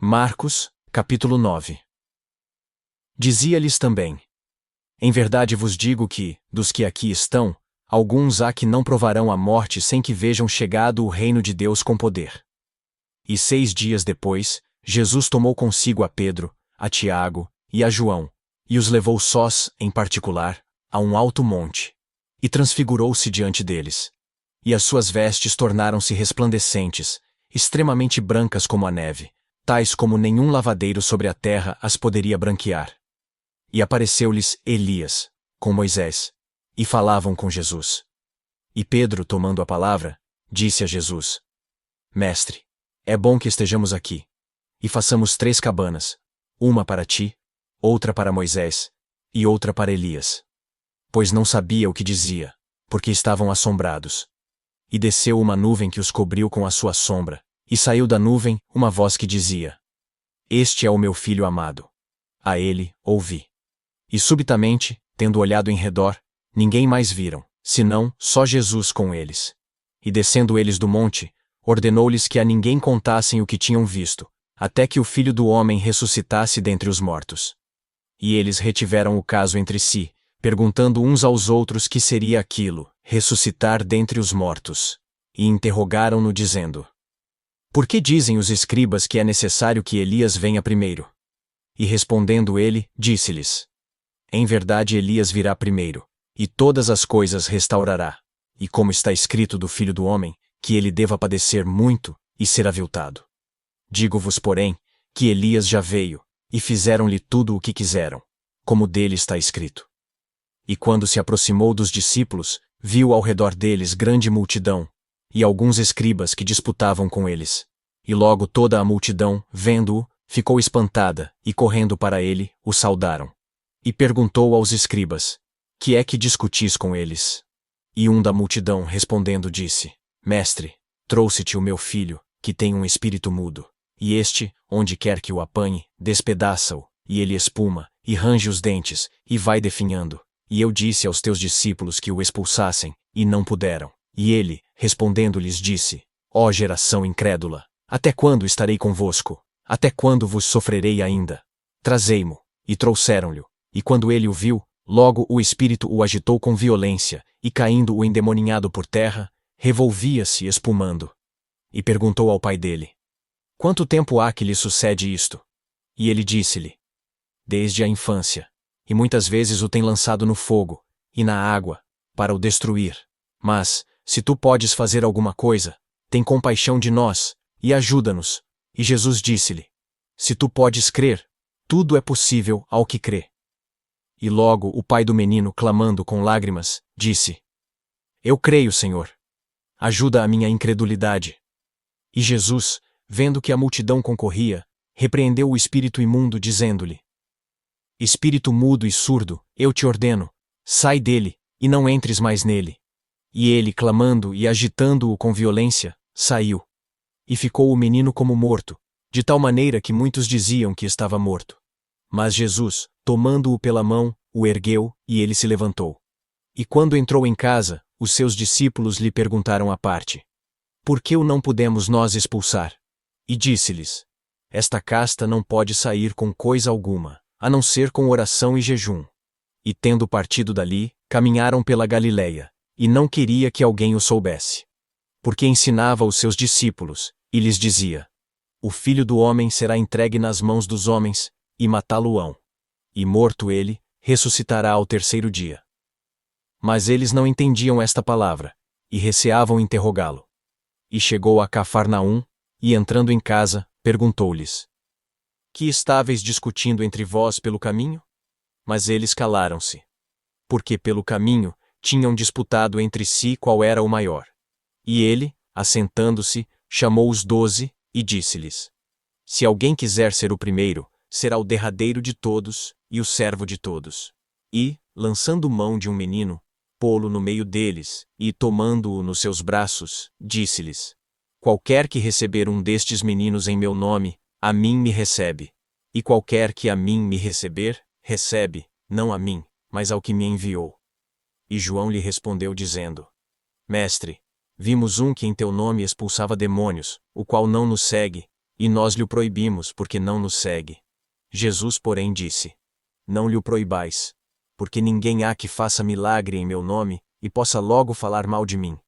Marcos, capítulo 9. Dizia-lhes também: Em verdade vos digo que, dos que aqui estão, alguns há que não provarão a morte sem que vejam chegado o reino de Deus com poder. E 6 dias depois, Jesus tomou consigo a Pedro, a Tiago e a João, e os levou sós, em particular, a um alto monte, e transfigurou-se diante deles. E as suas vestes tornaram-se resplandecentes, extremamente brancas como a neve, tais como nenhum lavadeiro sobre a terra as poderia branquear. E apareceu-lhes Elias, com Moisés, e falavam com Jesus. E Pedro, tomando a palavra, disse a Jesus: Mestre, é bom que estejamos aqui, e façamos 3 cabanas, uma para ti, outra para Moisés, e outra para Elias. Pois não sabia o que dizia, porque estavam assombrados. E desceu uma nuvem que os cobriu com a sua sombra, e saiu da nuvem uma voz que dizia: Este é o meu filho amado. A ele ouvi. E subitamente, tendo olhado em redor, ninguém mais viram, senão só Jesus com eles. E descendo eles do monte, ordenou-lhes que a ninguém contassem o que tinham visto, até que o Filho do Homem ressuscitasse dentre os mortos. E eles retiveram o caso entre si, perguntando uns aos outros que seria aquilo, ressuscitar dentre os mortos. E interrogaram-no dizendo: Por que dizem os escribas que é necessário que Elias venha primeiro? E respondendo ele, disse-lhes: Em verdade Elias virá primeiro, e todas as coisas restaurará. E como está escrito do Filho do Homem, que ele deva padecer muito, e ser aviltado. Digo-vos, porém, que Elias já veio, e fizeram-lhe tudo o que quiseram, como dele está escrito. E quando se aproximou dos discípulos, viu ao redor deles grande multidão, e alguns escribas que disputavam com eles. E logo toda a multidão, vendo-o, ficou espantada, e correndo para ele, o saudaram. E perguntou aos escribas: Que é que discutis com eles? E um da multidão, respondendo, disse: Mestre, trouxe-te o meu filho, que tem um espírito mudo. E este, onde quer que o apanhe, despedaça-o, e ele espuma, e range os dentes, e vai definhando. E eu disse aos teus discípulos que o expulsassem, e não puderam. E ele, respondendo-lhes, disse: Ó geração incrédula, até quando estarei convosco? Até quando vos sofrerei ainda? Trazei-mo. E trouxeram-lhe. E quando ele o viu, logo o espírito o agitou com violência, e caindo o endemoninhado por terra, revolvia-se espumando. E perguntou ao pai dele: Quanto tempo há que lhe sucede isto? E ele disse-lhe: Desde a infância. E muitas vezes o tem lançado no fogo, e na água, para o destruir. Mas, se tu podes fazer alguma coisa, tem compaixão de nós, e ajuda-nos. E Jesus disse-lhe: Se tu podes crer, tudo é possível ao que crê. E logo o pai do menino, clamando com lágrimas, disse: Eu creio, Senhor. Ajuda a minha incredulidade. E Jesus, vendo que a multidão concorria, repreendeu o espírito imundo, dizendo-lhe: Espírito mudo e surdo, eu te ordeno, sai dele, e não entres mais nele. E ele, clamando e agitando-o com violência, saiu. E ficou o menino como morto, de tal maneira que muitos diziam que estava morto. Mas Jesus, tomando-o pela mão, o ergueu, e ele se levantou. E quando entrou em casa, os seus discípulos lhe perguntaram à parte: Por que o não pudemos nós expulsar? E disse-lhes: Esta casta não pode sair com coisa alguma, a não ser com oração e jejum. E tendo partido dali, caminharam pela Galileia, e não queria que alguém o soubesse. Porque ensinava os seus discípulos, e lhes dizia: O Filho do Homem será entregue nas mãos dos homens, e matá-lo-ão. E morto ele, ressuscitará ao 3º dia. Mas eles não entendiam esta palavra, e receavam interrogá-lo. E chegou a Cafarnaum, e entrando em casa, perguntou-lhes: Que estáveis discutindo entre vós pelo caminho? Mas eles calaram-se. Porque pelo caminho tinham disputado entre si qual era o maior. E ele, assentando-se, chamou os 12, e disse-lhes: Se alguém quiser ser o primeiro, será o derradeiro de todos, e o servo de todos. E, lançando mão de um menino, pô-lo no meio deles, e tomando-o nos seus braços, disse-lhes: Qualquer que receber um destes meninos em meu nome, a mim me recebe. E qualquer que a mim me receber, recebe, não a mim, mas ao que me enviou. E João lhe respondeu dizendo: Mestre, vimos um que em teu nome expulsava demônios, o qual não nos segue, E nós lhe o proibimos, porque não nos segue. Jesus, porém, disse: Não lhe o proibais, porque ninguém há que faça milagre em meu nome, e possa logo falar mal de mim.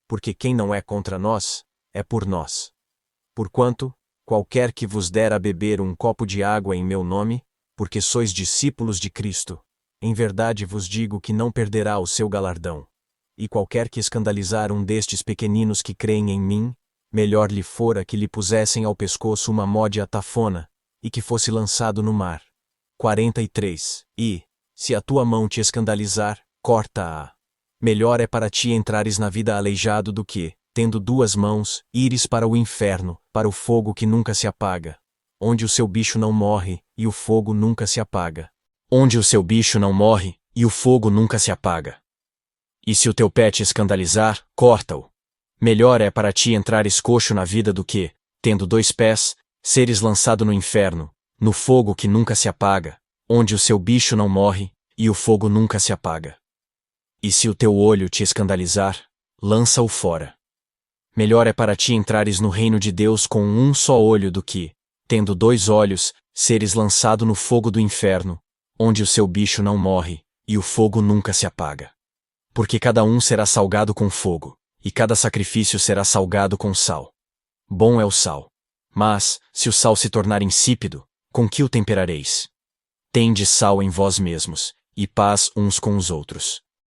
Porque quem não é contra nós, é por nós. Porquanto, qualquer que vos der a beber um copo de água em meu nome, porque sois discípulos de Cristo, em verdade vos digo que não perderá o seu galardão. E qualquer que escandalizar um destes pequeninos que creem em mim, melhor lhe fora que lhe pusessem ao pescoço uma módia tafona, e que fosse lançado no mar. 43. E, se a tua mão te escandalizar, corta-a. Melhor é para ti entrares na vida aleijado do que, tendo duas mãos, ires para o inferno, para o fogo que nunca se apaga. Onde o seu bicho não morre, e o fogo nunca se apaga. Onde o seu bicho não morre, e o fogo nunca se apaga. E se o teu pé te escandalizar, corta-o. Melhor é para ti entrares coxo na vida do que, tendo dois pés, seres lançado no inferno, no fogo que nunca se apaga, onde o seu bicho não morre, e o fogo nunca se apaga. E se o teu olho te escandalizar, lança-o fora. Melhor é para ti entrares no reino de Deus com um só olho do que, tendo dois olhos, seres lançado no fogo do inferno, onde o seu bicho não morre, e o fogo nunca se apaga. Porque cada um será salgado com fogo, e cada sacrifício será salgado com sal. Bom é o sal. Mas, se o sal se tornar insípido, com que o temperareis? Tende sal em vós mesmos, e paz uns com os outros.